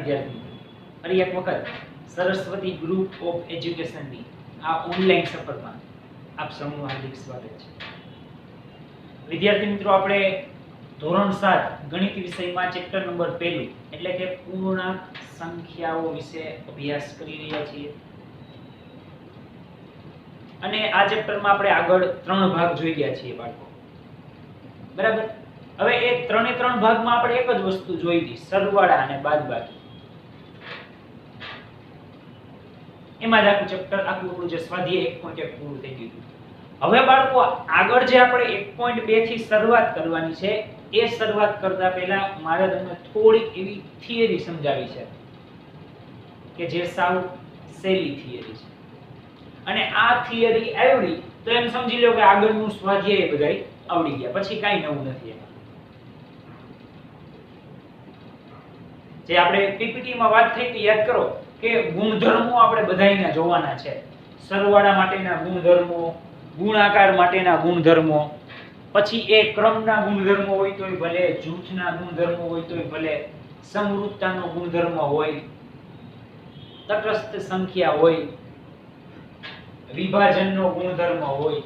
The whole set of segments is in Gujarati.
વિદ્યાર્થી ફરી એક વખત સરસ્વતી ગ્રુપ ઓફ એજ્યુકેશનની આ ઓનલાઈન સફરમાં આપ સૌનું હાર્દિક સ્વાગત છે। વિદ્યાર્થી મિત્રો, આપણે ધોરણ 7 ગણિત વિષયમાં ચેપ્ટર નંબર 1 એટલે કે પૂર્ણાંક સંખ્યાઓ વિશે અભ્યાસ કરી રહ્યા છીએ અને આ ચેપ્ટરમાં આપણે આગળ 3 ભાગ જોઈ ગયા છીએ બાળકો, બરાબર। હવે એ ત્રણે ત્રણ ભાગમાં આપણે એક જ વસ્તુ જોઈ હતી, સરવાળા અને બાદબાકી। એમાં જ આખું ચેપ્ટર આપણું જે સ્વાધ્યાય 1.1 પૂરું થઈ ગયું। હવે બાળકો આગળ જે આપણે 1.2 થી શરૂઆત કરવાની છે, એ શરૂઆત કરતા પહેલા મારે તમને થોડીક એવી થિયરી સમજાવી છે કે જે સાવ સહેલી થિયરી છે અને આ થિયરી આવડી તો એમ સમજી લો કે આગળનું સ્વાધ્યાય બધાય આવડી ગયા, પછી કાંઈ નવું નથી એમાં। જે આપણે પીપીટી માં વાત થઈ હતી યાદ કરો કે ગુણધર્મો આપણે બધાયના જોવાના છે, સરવાળા માટેના ગુણધર્મો, ગુણાકાર માટેના ગુણધર્મો, પછી એ ક્રમના ગુણધર્મો હોય તોય ભલે, જૂથના ગુણધર્મો હોય તોય ભલે, સમરૂપતાનો ગુણધર્મ હોય, તટસ્થ સંખ્યા હોય, વિભાજનનો ગુણધર્મ હોય,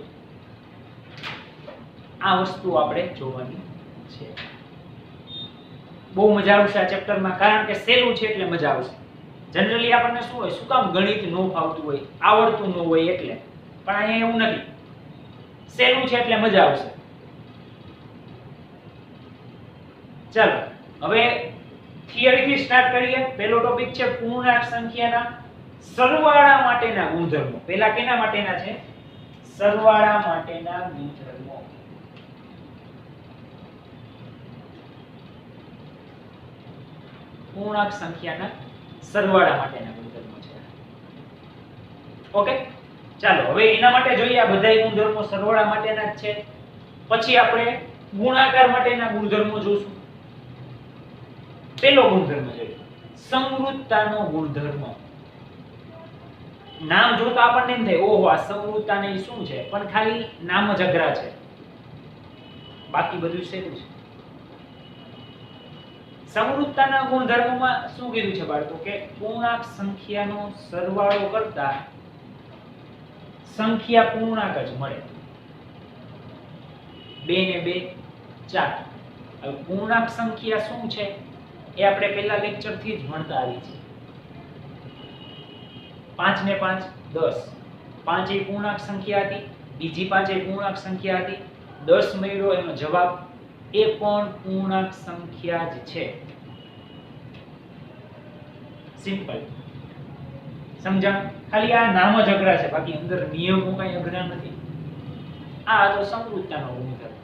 આ વસ્તુ આપણે જોવાની છે। બહુ મજા આવશે આ ચેપ્ટરમાં, કારણ કે સહેલું છે એટલે મજા આવશે। જનરલી આપણને શું હોય, શું કામ ગણિત નો ફાવતું હોય, આવડતું ન હોય એટલે, પણ અહીંયા એવું નથી, સહેલું છે એટલે મજા આવશે। ચાલો હવે થિયરી થી સ્ટાર્ટ કરીએ। પહેલો ટોપિક છે પૂર્ણાંક સંખ્યાના સરવાળા માટેના ગુણધર્મો। પહેલા કેના માટેના છે? સરવાળા માટેના ગુણધર્મો। પૂર્ણાંક સંખ્યાના સરવાળા માટેના ગુણધર્મો છે। ઓકે, ચાલો હવે એના માટે જોઈએ, આ બધાય ગુણધર્મો સરવાળા માટેના જ છે। પછી આપણે ગુણાકાર માટેના ગુણધર્મો જોશું। પહેલો ગુણધર્મ જોઈએ સમરૂપતાનો ગુણધર્મ। નામ જોતા આપણને એમ થાય ઓહો આ સમરૂપતા ને શું છે, પણ ખાલી નામ જ અઘરા છે, બાકી બધું સહેલું છે। સમરૂપતાના ગુણધર્મમાં શું કીધું છે બાળકો કે પૂર્ણાંક સંખ્યાનો સરવાળો કરતા સંખ્યા પૂર્ણાંક જ મળે। 2 ને 2 4। હવે પૂર્ણાંક સંખ્યા શું છે એ આપણે પહેલા લેક્ચર થી જ ભણતા આવી છે। 5 ને 5 10, 5 એ પૂર્ણાંક સંખ્યા હતી, બીજી 5 એ પૂર્ણાંક સંખ્યા હતી, 10 મળ્યો એનો જવાબ, એ પણ પૂર્ણાંક સંખ્યા જ છે। સિમ્પલ, સમજણ? ખાલી આ નામ જ અઘરા છે, બાકી અંદર નિયમો કઈ અઘરા નથી। આ તો સમરૂપતાનો ગુણધર્મ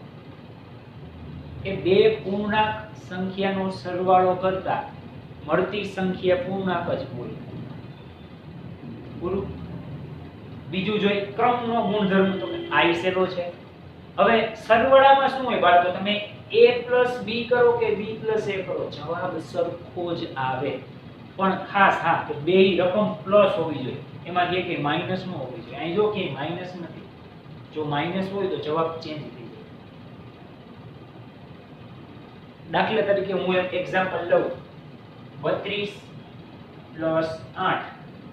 કે બે પૂર્ણાંક સંખ્યાનો સરવાળો કરતા મળતી સંખ્યા પૂર્ણાંક જ હોય। પૂરું। બીજું જોઈએ ક્રમનો ગુણધર્મ, તો આ સહેલો છે। હવે સરવાળામાં શું હોય બાળકો, તમે a + b કરો કે b + a કરો, જવાબ સરખો જ આવે, પણ ખાસ હા કે બેય રકમ પ્લસ હોવી જોઈએ, એમાં કે માઈનસ ન હોવી જોઈએ। અહીં જો કે માઈનસ નથી, જો માઈનસ હોય તો જવાબ ચેન્જ થઈ જાય। દાખલા તરીકે હું એક એક્ઝામ્પલ લઉં, 32 + 8,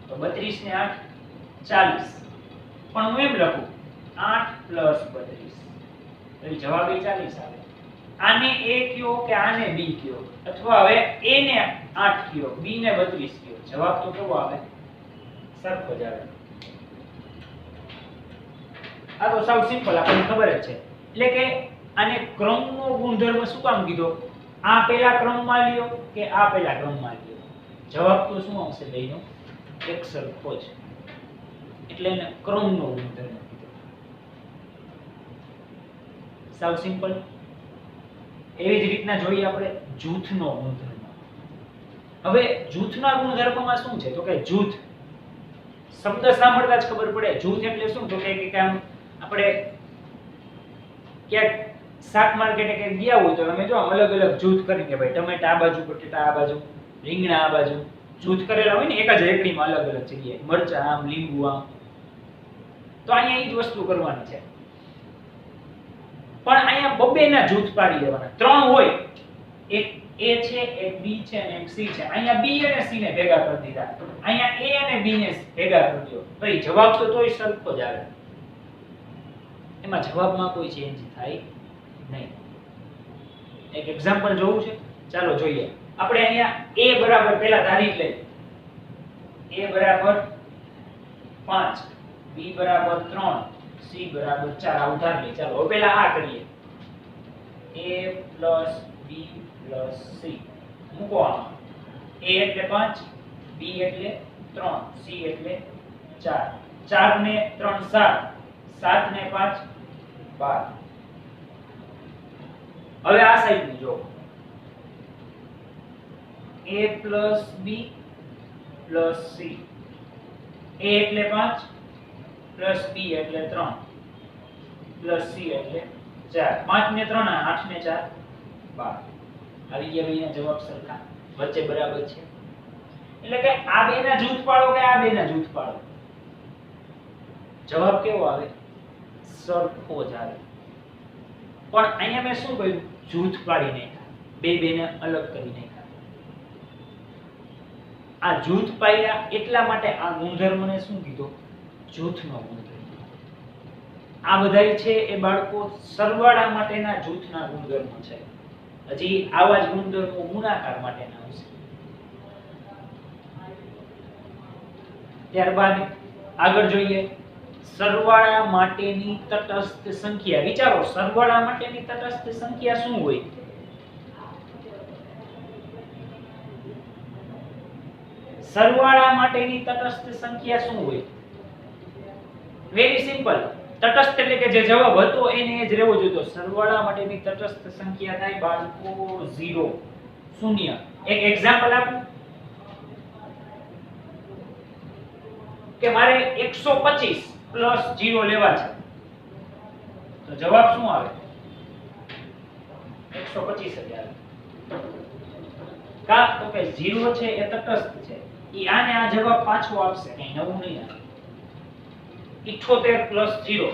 તો 32 ને 8 40, પણ હું એમ લખું 8 + 32, તો જવાબ એ 40 આવે। આને a કયો કે આને b કયો, અથવા હવે a ને 8 કયો, b ને 32 કયો, જવાબ તો કેવો આવે? સરખો જ આવે। આ તો સાવ સિમ્પલ, આપણને ખબર જ છે। એટલે કે આને ક્રમનો ગુણધર્મ શું કામ કીધો? આ પહેલા ક્રમમાં લ્યો કે આ પહેલા ક્રમમાં લ્યો, જવાબ તો શું આવશે બેયનો? એક સરખો જ, એટલે એને ક્રમનો ગુણધર્મ કીધો। સાવ સિમ્પલ। એવી જ રીતના જોઈએ આપણે જૂથનો ગુણધર્મ। હવે જૂથના ગુણધર્મમાં શું છે, તો કે જૂથ શબ્દ સાંભળતા જ ખબર પડે જૂથ એટલે શું, તો કે આમ આપણે ક્યાંક શાક માર્કેટે કે ગયા હોય તો તમે જો અલગ અલગ જૂથ કરીને, ભાઈ ટમેટા આ બાજુ, બટેટા આ બાજુ, રીંગણા આ બાજુ, જૂથ કરેલા હોય ને એક જ રેકડીમાં અલગ અલગ જગ્યાએ, મરચા આમ, લીંબુ આમ, તો અહીંયા એ જ વસ્તુ કરવાની છે। પણ અહીંયા બબે ના જૂથ પાડી દેવાના। 3 હોય, એક a છે, એક b છે અને એક c છે. અહીંયા b અને c ને ભેગા કરી દીધા. અહીંયા a અને b ને ભેગા કરી દો. તો એ જવાબ તો તોય સરખો જ આવે. એમાં જવાબમાં કોઈ ચેન્જ થાય નહીં. એક એક્ઝામ્પલ જોવું છે, ચાલો જોઈએ. આપણે અહીંયા a બરાબર પહેલા ધારી લઈએ. a બરાબર 5, b બરાબર 3, c બરાબર 4 આ ઉધાર લઈએ. ચાલો હવે પહેલા આ કરીએ. a + b + c મૂકો આમાં. a એટલે 5, b એટલે 3, c એટલે 4. 4 ને 3 7, 7 ને 5 12. હવે આ સાઈડ ની જો. a + b + c. a એટલે 5 + b એટલે 3 + c એટલે 4. 5 ને 3 8 ને 4 12. આવી ગયા બેના જવાબ સરખા, વચ્ચે બરાબર છે. એટલે કે આ બેના જૂથ પાડો કે આ બેના જૂથ પાડો, જવાબ કેવો આવે? સરખો જ આવે. પણ અહીંયા મેં શું કર્યું? જૂથ પાડી નાખ્યા, બેને અલગ કરી નાખ્યા. આ જૂથ પાડ્યા એટલા માટે આ ગુણધર્મને શું કીધો? જૂથનો ગુણધર્મ. આ બધાય છે એ બાળકો સરવાળા માટેના જૂથના ગુણધર્મો છે. હજી આવા જ ગુણધર્મો ગુણાકાર માટેના આવશે. ત્યારબાદ આગળ જોઈએ. સરવાળા માટેની તટસ્થ સંખ્યા. વિચારો, સરવાળા માટેની તટસ્થ સંખ્યા શું હોય? સરવાળા માટેની તટસ્થ સંખ્યા શું હોય? Very simple. તટસ્થ એટલે કે જે જવાબ હતો એને જ રહેવો જોઈએ. સરવાળા માટેની તટસ્થ સંખ્યા થાય બાળકો 0, 0. એક એક્ઝામ્પલ આપું કે મારે 125 + 0 લેવા છે, તો જવાબ શું આવે? 125 જ આવે. કા તો કે 0 છે એ તટસ્થ છે, ઈ આને આ જવાબ પાછો આપશે, કઈ નવું નહીં આવે. 78 + 0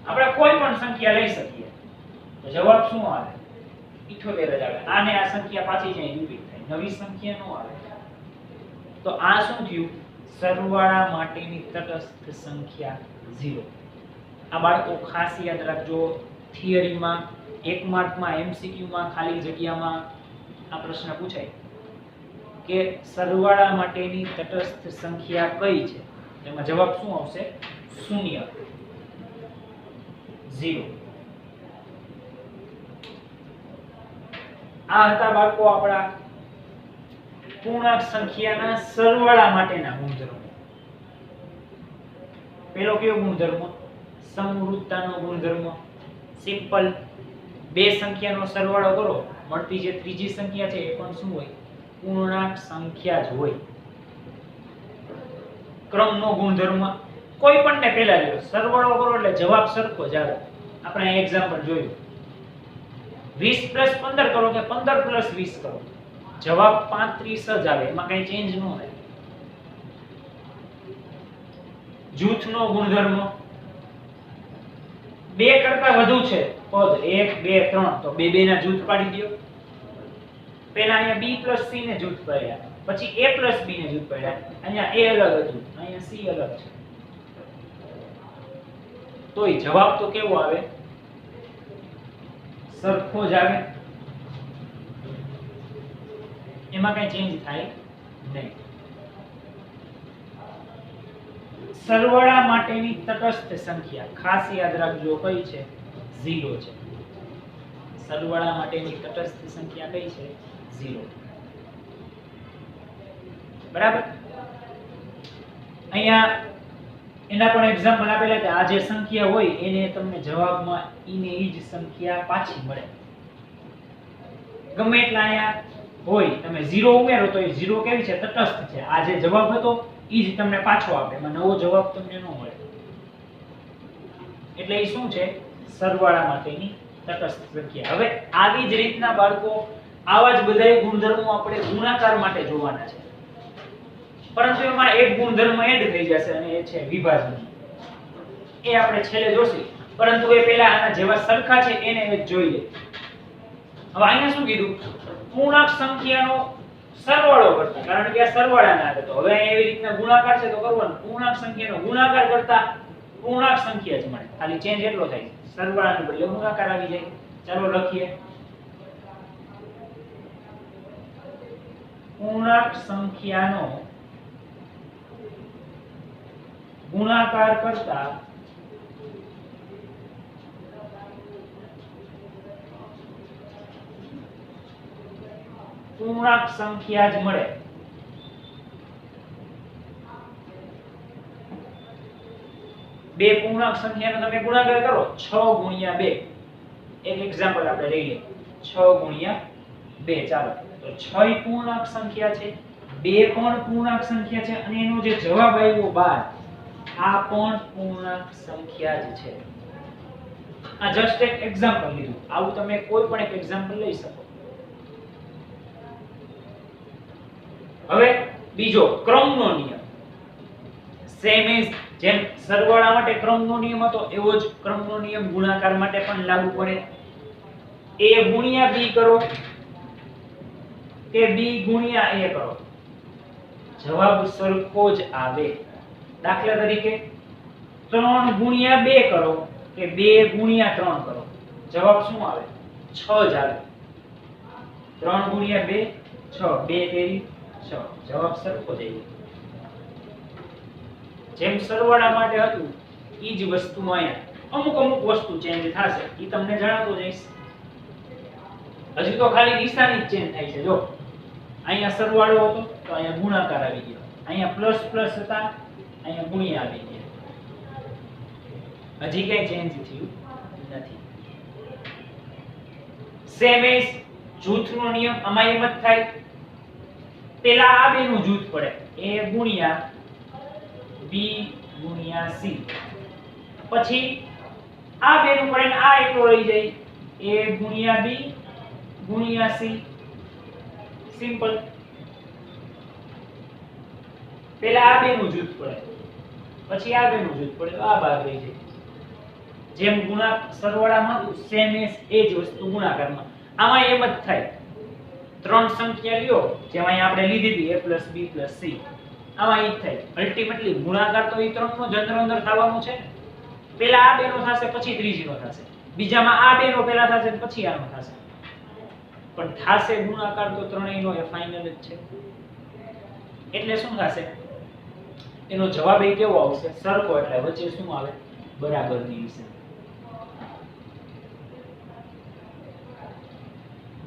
આપણે કોઈ પણ સંખ્યા લઈ શકીએ, તો જવાબ શું આવે? 78 જ આવે. આને આ સંખ્યા પાછી જાય રિપીટ થાય, નવી સંખ્યા નો આવે. તો આ શું થયું? સરવાળા માટેની તટસ્થ સંખ્યા 0. આ બાળકો ખાસ યાદ રાખજો. થિયરીમાં 1 માર્કમાં એમસીક્યુમાં ખાલી જગ્યામાં આ પ્રશ્ન પૂછાય કે સરવાળા માટેની તટસ્થ સંખ્યા કઈ છે? એમાં જવાબ શું આવશે? 0, 0. આ હતા બાળકો આપણા પૂર્ણાંક સંખ્યાના સરવાળા માટેના ગુણધર્મો. પહેલો કયો ગુણધર્મ? સમરૂપતાનો ગુણધર્મ. સિમ્પલ. બે સંખ્યાનો સરવાળો કરો, મળતી જે ત્રીજી સંખ્યા છે એ પણ શું હોય? પૂર્ણાંક સંખ્યા જ હોય. ક્રમનો ગુણધર્મ. કોઈ પણ ને પહેલા લ્યો, સરવાળો કરો એટલે જવાબ સરખો જ આવે. આપણે એક્ઝામ્પલ જોયું. 20 + 15 કરો કે 15 + 20 કરો, જવાબ 35 જ આવે. એમાં કઈ ચેન્જ ન થાય. જૂથનો ગુણધર્મ. બે કરતા વધુ છે પદ, 1 2 3, તો બે ના જૂથ પાડી દો. પહેલા અહીંયા b + c ને જૂથ પાડ્યા, પછી a + b ને જૂથ પાડ્યા. અહીંયા a અલગ હતું, અહીંયા c અલગ છે, તોય જવાબ તો કેવો આવે? સરખો જ આવે. એમાં કઈ ચેન્જ થાય નહીં. સરવાળા માટેની તટસ્થ સંખ્યા ખાસ યાદ રાખજો કઈ છે? 0 છે. સરવાળા માટેની તટસ્થ સંખ્યા કઈ છે? 0. બરાબર. અહીંયા એના પણ એક્ઝામ્પલ આપેલા છે. આ જે સંખ્યા હોય એને તમને જવાબમાં ઈને ઈ જ સંખ્યા પાછી મળે. ગમે એટલા અહીંયા હોય, તમે 0 ઉમેરો તો એ 0 કેવી છે? તટસ્થ છે. આ જે જવાબ હતો ઈ જ તમને પાછો આપે, એમાં નવો જવાબ તમને ન મળે. એટલે એ શું છે? સરવાળા માટેની તટસ્થ સંખ્યા. હવે આવી જ રીતના બાળકો આવા જ બધા ગુણધર્મો આપણે ગુણાકાર માટે જોવાના છે. પરંતુ એમાં એક ગુણધર્મ એડ થઈ જશે અને એ છે વિભાજન. એ આપણે છેલ્લે જોશું, પરંતુ એ પહેલા આના જેવા સરખા છે એને જોઈ લે. હવે અહીંયા શું કીધું? પૂર્ણાંક સંખ્યાનો સરવાળો કરતા, કારણ કે આ સરવાળાના હતો, હવે અહીંયા એવી રીતના ગુણાકાર છે તો કરવાનું, પૂર્ણાંક સંખ્યાનો ગુણાકાર કરતા પૂર્ણાંક સંખ્યા જ મળે, ખાલી ચેન્જ એટલો થાય, સરવાળાને બદલે ગુણાકાર આવી જાય. ચાલો લખીએ, પૂર્ણાંક સંખ્યાનો ગુણાકાર કરતા પૂર્ણાંક સંખ્યા જ મળે. બે પૂર્ણાંક સંખ્યાનો તમે ગુણાકાર કરો 6 ગુણ્યા 2, એક એક્ઝામ્પલ આપણે લઈ લઈએ, 6 ગુણ્યા 2. ચાલો, તો 6 પૂર્ણાંક સંખ્યા છે, 2 પણ પૂર્ણાંક સંખ્યા છે, અને એનો જે જવાબ આવ્યો 12, આ પણ પૂર્ણાંક સંખ્યા જ છે. આ જસ્ટ એક એક્ઝામ્પલ લીધું, આવું તમે કોઈ પણ એક એક્ઝામ્પલ લઈ શકો. હવે બીજો ક્રમનો નિયમ, સેમ ઇઝ જેમ સરવાળા માટે ક્રમનો નિયમ હતો એવો જ ક્રમનો નિયમ ગુણાકાર માટે પણ લાગુ પડે. a ગુણ્યા b કરો કે b ગુણ્યા a કરો, જવાબ સરખો જ આવે. દાખલા તરીકે 3 ગુણ્યા 2 કરો કે 2 ગુણ્યા 3 કરો, જવાબ શું આવે? 6 જ આવે. 3 ગુણ્યા 2 6, 2 તેરી 6, જવાબ સરખો જ આવે. જેમ સરવાળા માટે હતું ઈ જ વસ્તુ અહીંયા અમુક વસ્તુ ચેન્જ થશે, ઈ તમને જણાવતો જઈશ. હજી તો ખાલી નિશાની જ ચેન્જ થાય છે. જો અહીંયા સરવાળો હતો તો અહીંયા ગુણાકાર આવી ગયો, અહીંયા પ્લસ પ્લસ હતા અહીંયા ગુણ્યા આવી ગયા, હજી કઈ ચેન્જ થયું નથી. સેમ ઇઝ જૂથનો નિયમ, આમાં એમ જ થાય, પેલા આ બેનું જૂથ પડે, a ગુણ્યા b ગુણ્યા c, પછી આ બેનું પડે ને આ એકલો રહી જાય, a ગુણ્યા b ગુણ્યા c. સિમ્પલ. પેલા આ બેનું જૂથ પડે, પછી આ બેનું જૂથ પડે, તો આ ભાગ રહી જાય. જેમ સરવાળામાં સેમ એ જ વસ્તુ ગુણાકારમાં, આમાં એમ જ થાય. ત્રણ સંખ્યા લ્યો, જેમ અહીંયા આપણે લીધી હતી a b c, આમાં ઈ થાય. અલ્ટિમેટલી ગુણાકાર તો ઈ ત્રણનો જ અંદર થવાનું છે. પહેલા આ બેનો થશે, પછી ત્રીજીનો થશે, બીજામાં આ બેનો પહેલા થશે પછી આનો થશે, પણ થાશે ગુણાકાર તો ત્રણેયનો એ ફાઇનલ જ છે. એટલે શું થશે? એનો જવાબ એ કેવો આવશે? સરખો, એટલે વચ્ચે શું આવે? બરાબરની નિશાની.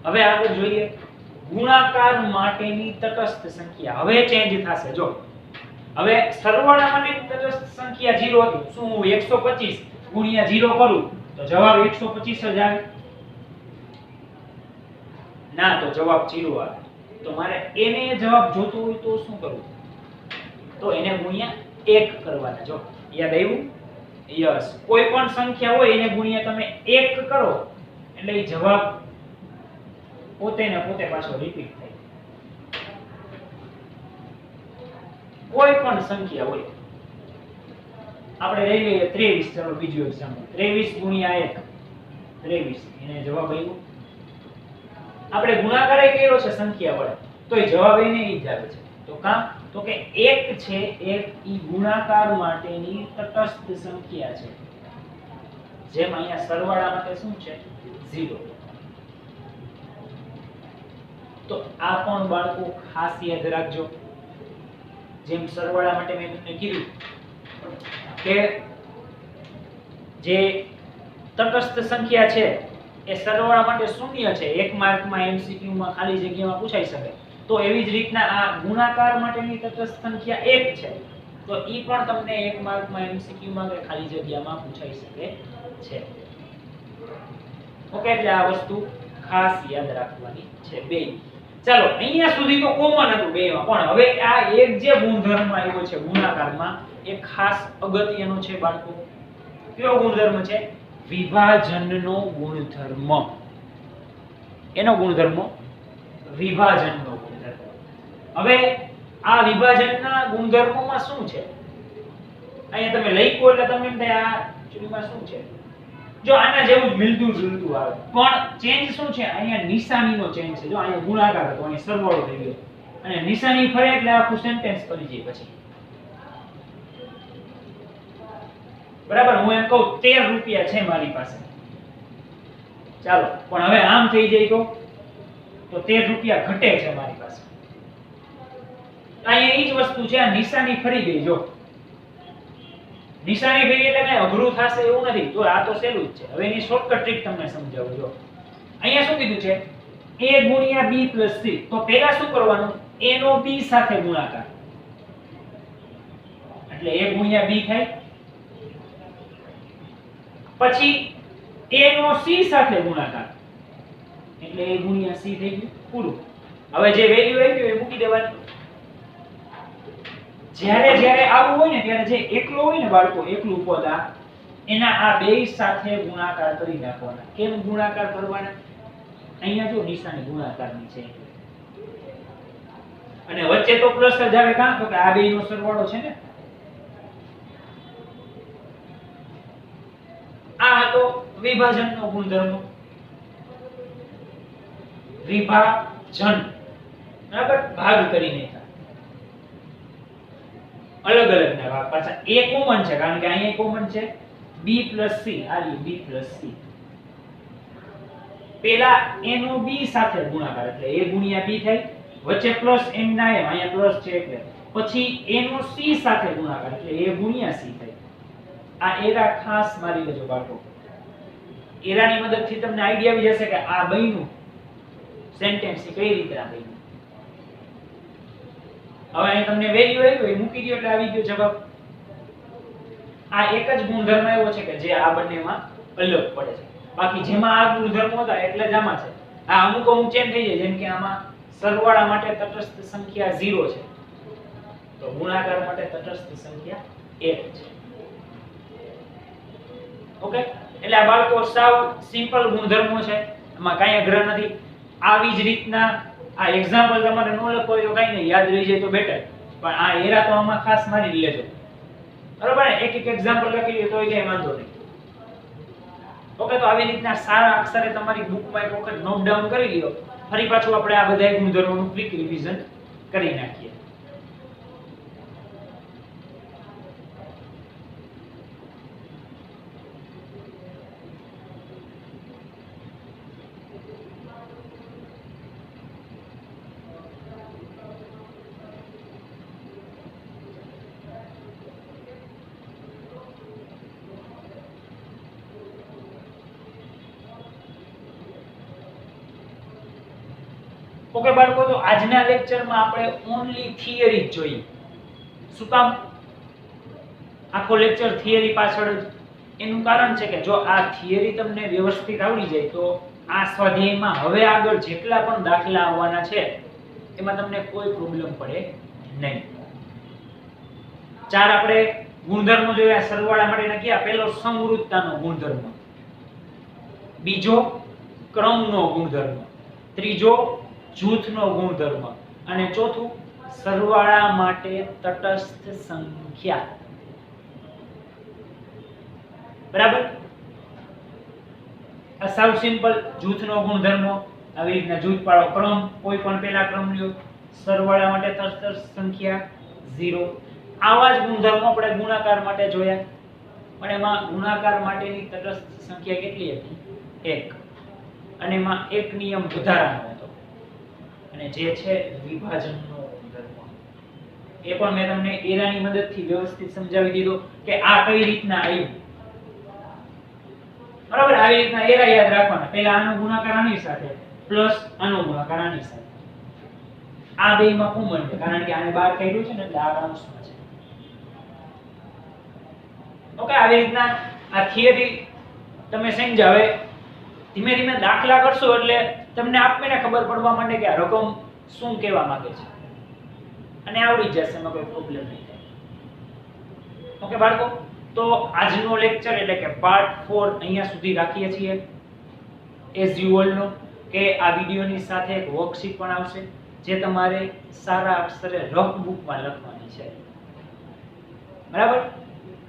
હવે આગળ જોઈએ ગુણાકાર માટેની તટસ્થ સંખ્યા. હવે ચેન્જ થશે. જો હવે સરવાળા માટેની તટસ્થ સંખ્યા 0 હતી. શું હું 125 ગુણ્યા 0 કરું તો જવાબ 125 જ આવે? ના, તો જવાબ 0 આવે. તો મારે એને જવાબ જોતો હોય તો શું કરવું? તો એને ગુણ્યા 1 કરવાના. જો યાદ આવ્યું? યસ, કોઈ પણ સંખ્યા હોય એને ગુણ્યા તમે 1 કરો એટલે એ જવાબ પોતે ને પોતે પાછો રિપીટ થાય. કોઈ પણ સંખ્યા હોય, આપણે લઈ લઈએ 23. ચાલો બીજું એક્ઝામ્પલ, 23 ગુણ્યા 1 23, એને જવાબ આવ્યો. આપણે ગુણાકાર કર્યો છે સંખ્યા વડે, તો એ જવાબ એને ઈ જ આવે છે. તો કાં તો કે 1 છે, 1 ઈ ગુણાકાર માટેની તટસ્થ સંખ્યા છે. જેમ અહીંયા સરવાળા માટે શું છે? 0. તો આ પણ બાળકો ખાસ યાદ રાખજો. જેમ સરવાળા માટે મેં તમને કીધું કે જે તટસ્થ સંખ્યા છે એ સરવાળા માટે શૂન્ય છે, 1 માર્કમાં એમસીક્યુ માં ખાલી જગ્યામાં પૂછાઈ શકે. તો એવી જ રીતના આ ગુણાકાર માટેની તટસ્થ સંખ્યા 1 છે, તો ઈ પણ તમને 1 માર્કમાં એમસીક્યુ માં કે ખાલી જગ્યામાં પૂછાઈ શકે છે. ઓકે, એટલે આ વસ્તુ ખાસ યાદ રાખવાની છે. બે ચાલો, અહીંયા સુધી તો કોમન હતું બેમાં, પણ હવે આ એક જે ગુણધર્મ આવ્યો છે ગુણાકારમાં એ ખાસ અગત્યનો છે બાળકો. કયો ગુણધર્મ છે? વિભાજનનો ગુણધર્મ. એનો ગુણધર્મ વિભાજનનો ગુણધર્મ. હવે આ વિભાજનના ગુણધર્મોમાં શું છે? અહીંયા તમે લખ્યું એટલે તમને એમ થાય આ ચૂડીમાં શું છે? જો આના જેવું જ મિલતું જુલતું આવે, પણ ચેન્જ શું છે? અહીંયા નિશાનીનો ચેન્જ છે. જો અહીંયા ગુણાકાર હતો, અહીંયા સરવાળો થઈ ગયો, અને નિશાની ફરે એટલે આખું સેન્ટેન્સ કરી જાય પછી. બરાબર, હું એમ કહું 13 રૂપિયા છે મારી પાસે, ચાલો, પણ હવે આમ થઈ જાય તો 13 રૂપિયા ઘટે છે મારી પાસે. અહીંયા એ જ વસ્તુ છે, આ નિશાની ફરી ગઈ. જો નિશાની ફરી એટલે કઈ અઘરું થશે એવું નથી. જો આ તો સહેલું જ છે. હવે એની શોર્ટકટ ટ્રીક તમને સમજાવું. જો અહીંયા શું કીધું છે? a ગુણ્યા b પ્લસ c. તો પહેલા શું કરવાનું? a નો b સાથે ગુણાકાર, એટલે a ગુણ્યા b થાય. પછી a નો c સાથે ગુણાકાર, એટલે a ગુણ્યા c થઈ ગયું, પૂરું. હવે જે વેલ્યુ આવી ગયું એ મૂકી દેવાની. જ્યારે જ્યારે આવું હોય ને ત્યારે જે એકલો હોય ને બાળકો, એકલું પદ આ, એના આ બે સાથે ગુણાકાર કરી નાખવાના. કેમ ગુણાકાર કરવાના? અહીંયા જો નિશાની ગુણાકારની છે, અને વચ્ચે તો પ્લસ જ આવે. કાં તો કે આ બેયનો સરવાળો છે ને. આ તો વિભાજનનો ગુણધર્મ, વિભાજન, બરાબર, ભાગ કરીને અલગ અલગ ના ભાગ. પાછા a કોમન છે, કારણ કે અહીંયા કોમન છે b c. આ b c. પેલા a નો b સાથે ગુણાકાર, એટલે a ગુણ્યા b થાય. વચ્ચે પ્લસ m ના m, અહીંયા પ્લસ છે એટલે. પછી a નો c સાથે ગુણાકાર, એટલે a ગુણ્યા c થાય. આ એરા ખાસ મારી લેજો બાળકો. એરાની મદદથી તમને આઈડિયા આવી જશે કે આ બન્યું સેન્ટેન્સ કઈ રીતે આ બન્યું. હવે અહીં તમને વેલ્યુ આવ્યું એ મૂકી દો એટલે આવી ગયો જવાબ. આ એક જ ગુણધર્મ એવો છે કે જે આ બંનેમાં અલગ પડે છે. બાકી જેમાં આ ગુણધર્મ હતા એટલે જ આમાં છે. આ અમુક ચેન્જ થઈ જાય. જેમ કે આમાં સરવાળા માટે તટસ્થ સંખ્યા 0 છે, તો ગુણાકાર માટે તટસ્થ સંખ્યા 1 છે. ઓકે, એટલે આ બાળકો સાવ સિમ્પલ ગુણધર્મો છે, એમાં કાંઈ અઘરા નથી. આવી જ રીતના આ એક્ઝામ્પલ તમારે ન લખો હોય તો કાંઈ નહીં, યાદ રહી જાય તો બેટર. પણ આ એરા તો આમાં ખાસ મારી લેજો, બરાબર ને? એક એક એક્ઝામ્પલ લખી લો તોય કઈ વાંધો નહીં. ઓકે, તો આવી રીતના સારા અક્ષરે તમારી બુકમાં એક વખત નોટ ડાઉન કરી લ્યો. ફરી પાછું આપણે આ બધા ગુણધર્મોનું ક્વિક રિવિઝન કરી નાખીએ. ઓકે બાળકો, તો આજના લેક્ચરમાં આપણે ઓન્લી થિયરી જ જોઈએ. શું કામ? આખો લેક્ચર થિયરી પાછળ જ. એનું કારણ છે કે જો આ થિયરી તમને વ્યવસ્થિત આવડી જાય તો આ સ્વાધ્યાયમાં હવે આગળ જેટલા પણ દાખલા આવવાના છે એમાં તમને કોઈ પ્રોબ્લેમ પડે નહીં. 4 આપણે ગુણધર્મો જોયા સરવાળા માટેના. કયા? પહેલો સમવૃત્તાનો ગુણધર્મ, બીજો ક્રમનો ગુણધર્મ, ત્રીજો જૂથનો ગુણધર્મ, અને ચોથું સરવાળા માટે તટસ્થ સંખ્યા. બરાબર? આ સાવ સિમ્પલ જૂથનો ગુણધર્મ. આવી રીતના જૂથ પાડો, ક્રમ, કોઈ પણ પહેલા ક્રમ લ્યો, સરવાળા માટે તટસ્થ સંખ્યા 0. આવા જ ગુણધર્મો આપણે ગુણાકાર માટે જોયા, પણ એમાં ગુણાકાર માટેની તટસ્થ સંખ્યા કેટલી હતી? 1. અને એમાં એક નિયમ વધારાનો હતો, અને જે છે વિભાજનનો ગુણધર્મ. એ પણ મેં તમને એરાની મદદથી વ્યવસ્થિત સમજાવી દીધો કે આ કઈ રીતના આવ્યું. બરાબર? આવી રીતના એરા યાદ રાખવાના. પહેલા આનો ગુણાકાર આની સાથે પ્લસ આનો ગુણાકાર આની સાથે. આ બેયમાં કોમન છે, કારણ કે આને બહાર કાઢ્યું છે ને એટલે આ કૌંસમાં છે. ઓકે, આવી રીતના આ થિયરી તમે સમજાવે. ધીમે ધીમે દાખલા કરશો એટલે તમને આપમેળે ખબર પડવા માંડે કે આ રકમ શું કહેવા માંગે છે, અને આવડી જશે, એમાં કોઈ પ્રોબ્લેમ નહીં થાય. ઓકે બાળકો, તો આજનો લેક્ચર એટલે કે પાર્ટ 4 અહીંયા સુધી રાખીએ છીએ. એઝ યુઝ્યુઅલ નો કે આ વિડિયોની સાથે એક વર્કશીટ પણ આવશે જે તમારે સારા અક્ષરે રફ બુકમાં લખવાની છે. બરાબર?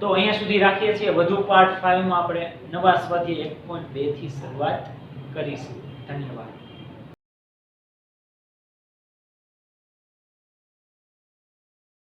તો અહીંયા સુધી રાખીએ છીએ. વધુ પાર્ટ 5 માં આપણે નવા સ્વાધ્યાય 1.2 થી શરૂઆત કરીશું. ધન્યવાદ.